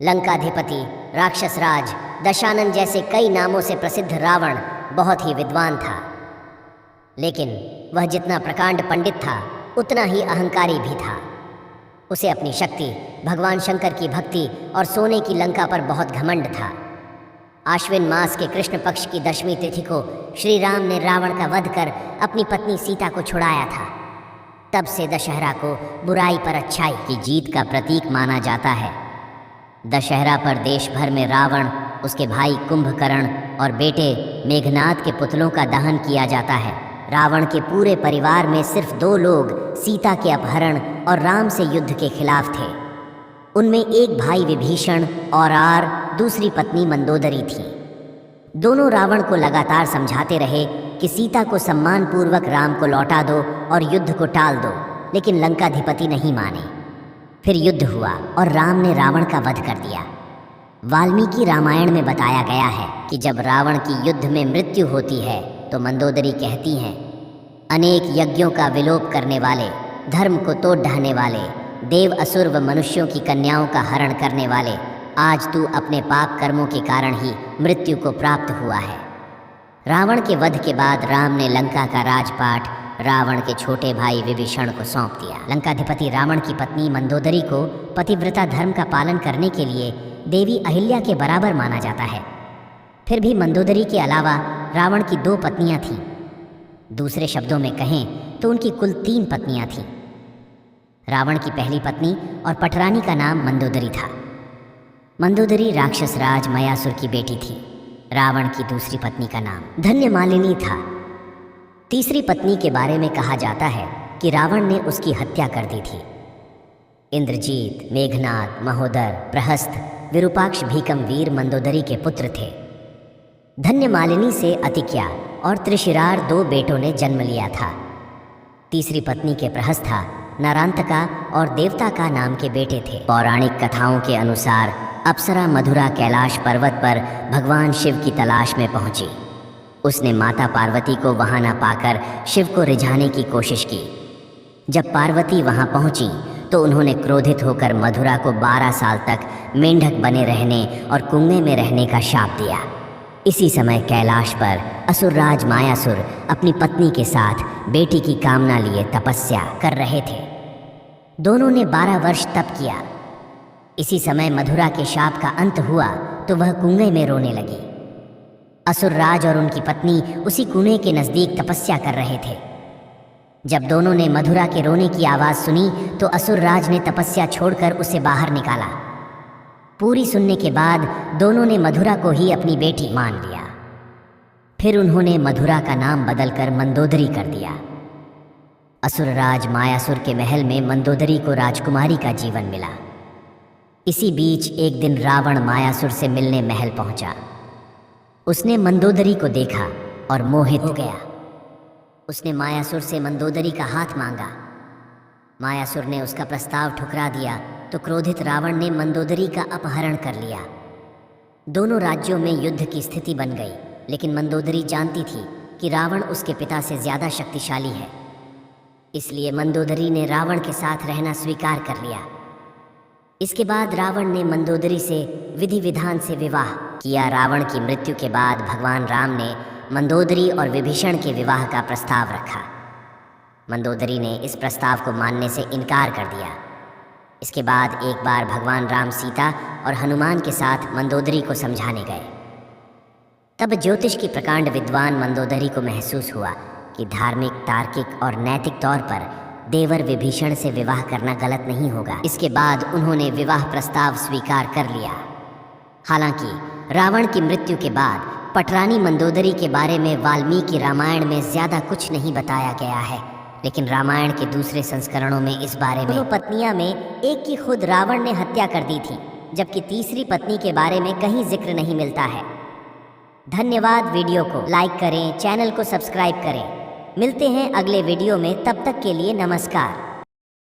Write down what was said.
लंकाधिपति, राक्षस राज, दशानन जैसे कई नामों से प्रसिद्ध रावण बहुत ही विद्वान था, लेकिन वह जितना प्रकांड पंडित था उतना ही अहंकारी भी था। उसे अपनी शक्ति, भगवान शंकर की भक्ति और सोने की लंका पर बहुत घमंड था। आश्विन मास के कृष्ण पक्ष की 10वीं तिथि को श्री राम ने रावण का वध कर अपनी पत्नी सीता को छुड़ाया था। तब से दशहरा को बुराई पर अच्छाई की जीत का प्रतीक माना जाता है। दशहरा पर देश भर में रावण, उसके भाई कुंभकर्ण और बेटे मेघनाद के पुतलों का दहन किया जाता है। रावण के पूरे परिवार में सिर्फ 2 लोग सीता के अपहरण और राम से युद्ध के खिलाफ थे। उनमें एक भाई विभीषण और दूसरी पत्नी मंदोदरी थी। दोनों रावण को लगातार समझाते रहे कि सीता को सम्मानपूर्वक राम को लौटा दो और युद्ध को टाल दो, लेकिन लंकाधिपति नहीं माने। फिर युद्ध हुआ और राम ने रावण का वध कर दिया। वाल्मीकि रामायण में बताया गया है कि जब रावण की युद्ध में मृत्यु होती है तो मंदोदरी कहती हैं, अनेक यज्ञों का विलोप करने वाले, धर्म को तोड़ ढाने वाले, देव असुर व मनुष्यों की कन्याओं का हरण करने वाले, आज तू अपने पाप कर्मों के कारण ही मृत्यु को प्राप्त हुआ है। रावण के वध के बाद राम ने लंका का राजपाट रावण के छोटे भाई विभीषण को सौंप दिया। लंकाधिपति रावण की पत्नी मंदोदरी को पतिव्रता धर्म का पालन करने के लिए देवी अहिल्या के बराबर माना जाता है। फिर भी मंदोदरी के अलावा रावण की 2 पत्नियां थीं। दूसरे शब्दों में कहें तो उनकी कुल 3 पत्नियां थीं। रावण की पहली पत्नी और पटरानी का नाम मंदोदरी था। मंदोदरी राक्षस राज मयासुर की बेटी थी। रावण की दूसरी पत्नी का नाम धन्यमालिनी था। तीसरी पत्नी के बारे में कहा जाता है कि रावण ने उसकी हत्या कर दी थी। इंद्रजीत, मेघनाद, महोदर, प्रहस्त, विरूपाक्ष भीकम वीर मंदोदरी के पुत्र थे। धन्यमालिनी से अतिक्या और त्रिशिरार 2 बेटों ने जन्म लिया था। तीसरी पत्नी के प्रहस्था, नारांतका और देवता का नाम के बेटे थे। पौराणिक कथाओं के अनुसार अप्सरा मधुरा कैलाश पर्वत पर भगवान शिव की तलाश में पहुंची। उसने माता पार्वती को वहां न पाकर शिव को रिझाने की कोशिश की। जब पार्वती वहां पहुंची तो उन्होंने क्रोधित होकर मधुरा को 12 साल तक मेंढक बने रहने और कुएं में रहने का शाप दिया। इसी समय कैलाश पर असुरराज मायासुर अपनी पत्नी के साथ बेटी की कामना लिए तपस्या कर रहे थे। दोनों ने 12 वर्ष तप किया। इसी समय मधुरा के शाप का अंत हुआ तो वह कुएं में रोने लगी। असुरराज और उनकी पत्नी उसी कुएं के नज़दीक तपस्या कर रहे थे। जब दोनों ने मधुरा के रोने की आवाज़ सुनी तो असुरराज ने तपस्या छोड़कर उसे बाहर निकाला। पूरी सुनने के बाद दोनों ने मधुरा को ही अपनी बेटी मान लिया। फिर उन्होंने मधुरा का नाम बदलकर मंदोदरी कर दिया। असुरराज मायासुर के महल में मंदोदरी को राजकुमारी का जीवन मिला। इसी बीच एक दिन रावण मायासुर से मिलने महल पहुंचा। उसने मंदोदरी को देखा और मोहित हो गया। उसने मायासुर से मंदोदरी का हाथ मांगा। मायासुर ने उसका प्रस्ताव ठुकरा दिया तो क्रोधित रावण ने मंदोदरी का अपहरण कर लिया। दोनों राज्यों में युद्ध की स्थिति बन गई, लेकिन मंदोदरी जानती थी कि रावण उसके पिता से ज्यादा शक्तिशाली है। इसलिए मंदोदरी ने रावण के साथ रहना स्वीकार कर लिया। इसके बाद रावण ने मंदोदरी से विधि विधान से विवाह किया। रावण की मृत्यु के बाद भगवान राम ने मंदोदरी और विभीषण के विवाह का प्रस्ताव रखा। मंदोदरी ने इस प्रस्ताव को मानने से इनकार कर दिया। इसके बाद एक बार भगवान राम सीता और हनुमान के साथ मंदोदरी को समझाने गए। तब ज्योतिष की प्रकांड विद्वान मंदोदरी को महसूस हुआ कि धार्मिक, तार्किक और नैतिक तौर पर देवर विभीषण से विवाह करना गलत नहीं होगा। इसके बाद उन्होंने विवाह प्रस्ताव स्वीकार कर लिया। हालांकि रावण की मृत्यु के बाद पटरानी मंदोदरी के बारे में वाल्मीकि रामायण में ज्यादा कुछ नहीं बताया गया है, लेकिन रामायण के दूसरे संस्करणों में इस बारे में पत्नियां में एक की खुद रावण ने हत्या कर दी थी, जबकि तीसरी पत्नी के बारे में कहीं जिक्र नहीं मिलता है। धन्यवाद। वीडियो को लाइक करें, चैनल को सब्सक्राइब करें। मिलते हैं अगले वीडियो में, तब तक के लिए नमस्कार।